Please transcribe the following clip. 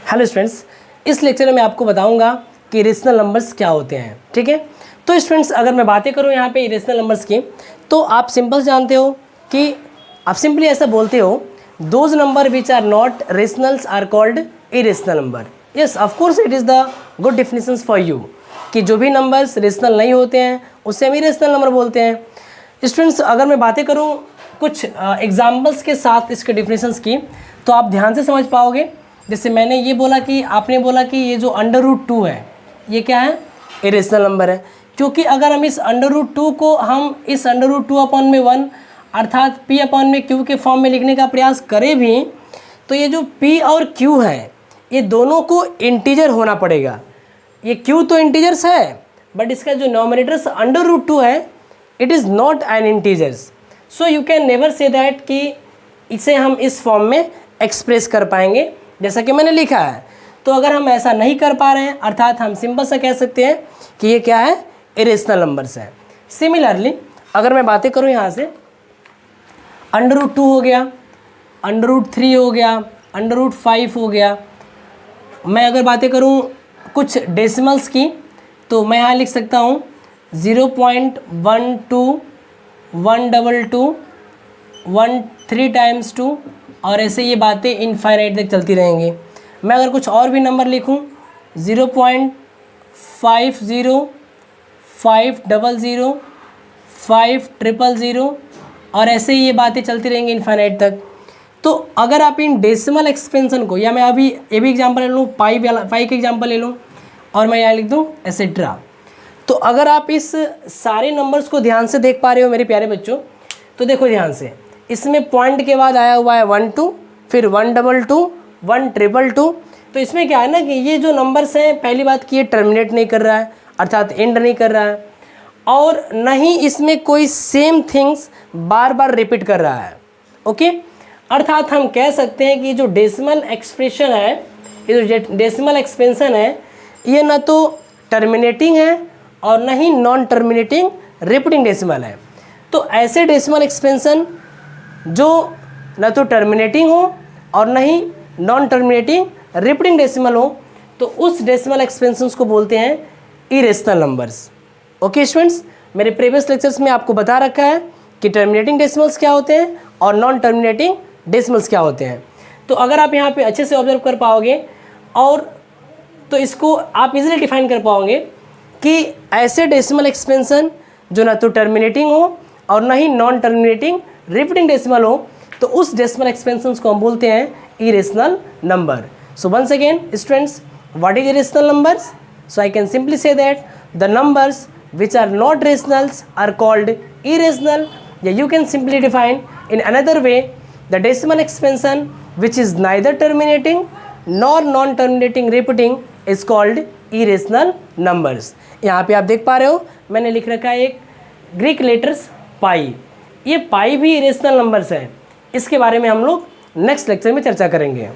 Hello students, इस lecture में आपको बताऊंगा कि इरेशनल नंबर्स क्या होते हैं। ठीक है, तो स्टूडेंट्स अगर मैं बातें करूं यहाँ पे इरेशनल नंबर्स की, तो आप सिंपल जानते हो कि आप सिंपली ऐसा बोलते हो, those numbers which are not rationals are called irrational number. Yes, of course it is the good definitions for you कि जो भी नंबर्स रेशनल नहीं होते हैं उससे हम इरेशनल नंबर बोलते हैं। स्टूडेंट्स अगर मैं बातें करूँ कुछ एग्जाम्पल्स के साथ इसके डेफिनेशंस की, तो आप ध्यान से समझ पाओगे। जैसे मैंने ये बोला कि आपने बोला कि ये जो √2 है ये क्या है, इरेशनल नंबर है, क्योंकि अगर हम इस √2 को हम इस √2/1 अर्थात p/q के फॉर्म में लिखने का प्रयास करें भी, तो ये जो p और q है ये दोनों को इंटीजर होना पड़ेगा। ये q तो इंटीजर्स है, बट इसका जो नॉमिनेटर्स √2 है it is not an integers, so you can never say that कि इसे हम इस फॉर्म में एक्सप्रेस कर पाएंगे जैसा कि मैंने लिखा है। तो अगर हम ऐसा नहीं कर पा रहे हैं, अर्थात हम सिंपल सा कह सकते हैं कि ये क्या है, इरेशनल नंबर्स है। सिमिलरली अगर मैं बातें करूं यहाँ से, √2 हो गया, √3 हो गया, √5 हो गया। मैं अगर बातें करूं कुछ डेसिमल्स की, तो मैं यहाँ लिख सकता हूँ 0.12 122 1 3 टाइम्स 2, और ऐसे ये बातें इनफाइनाइट तक चलती रहेंगी। मैं अगर कुछ और भी नंबर लिखूं 0.50 500 5000, और ऐसे ही ये बातें चलती रहेंगी इनफाइनाइट तक। तो अगर आप इन डेसिमल एक्सपेंशन को, या मैं अभी ये भी एग्जांपल ले लूँ, पाई का एग्जांपल ले लूँ और मैं यहाँ लिख दूँ एसेट्रा। तो अगर आप इस सारे नंबर्स को ध्यान से देख पा रहे हो मेरे प्यारे बच्चों, तो देखो ध्यान से, इसमें पॉइंट के बाद आया हुआ है 12, फिर 122 122। तो इसमें क्या है ना कि ये जो नंबर्स हैं, पहली बात कि ये टर्मिनेट नहीं कर रहा है, अर्थात एंड नहीं कर रहा है, और न ही इसमें कोई सेम थिंग्स बार बार रिपीट कर रहा है। ओके, अर्थात हम कह सकते हैं कि जो डेसिमल एक्सप्रेशन है, ये जो डेसिमल एक्सपेंशन है, ये न तो टर्मिनेटिंग है और न ही नॉन टर्मिनेटिंग रिपीटिंग डेसिमल है। तो ऐसे डेसिमल एक्सपेंशन जो न तो टर्मिनेटिंग हो और न ही नॉन टर्मिनेटिंग रिपीटिंग डेसिमल हो, तो उस डेसिमल एक्सपेंशंस को बोलते हैं इरेशनल नंबर्स। ओके स्टूडेंट्स, मेरे प्रीवियस लेक्चर्स में आपको बता रखा है कि टर्मिनेटिंग डेसिमल्स क्या होते हैं और नॉन टर्मिनेटिंग डेसिमल्स क्या होते हैं। तो अगर आप यहाँ पे अच्छे से ऑब्जर्व कर पाओगे, और तो इसको आप इजीली डिफाइन कर पाओगे कि ऐसे डेसिमल एक्सपेंशन जो ना तो टर्मिनेटिंग हो और ना ही नॉन टर्मिनेटिंग रिपीटिंग डेसिमल हो, तो उस डेसिमल एक्सपेंशंस को हम बोलते हैं irrational number. So once again students, what is irrational numbers? So I can simply say that the numbers which are not rationals are called irrational. Yeah, you can simply define in another way the decimal expansion which is neither terminating nor non-terminating repeating is called irrational numbers. यहाँ पे आप देख पा रहे हो मैंने लिख रखा है एक ग्रीक लेटर्स पाई। ये पाई भी इरेशनल नंबर्स है, इसके बारे में हम लोग नेक्स्ट लेक्चर में चर्चा करेंगे।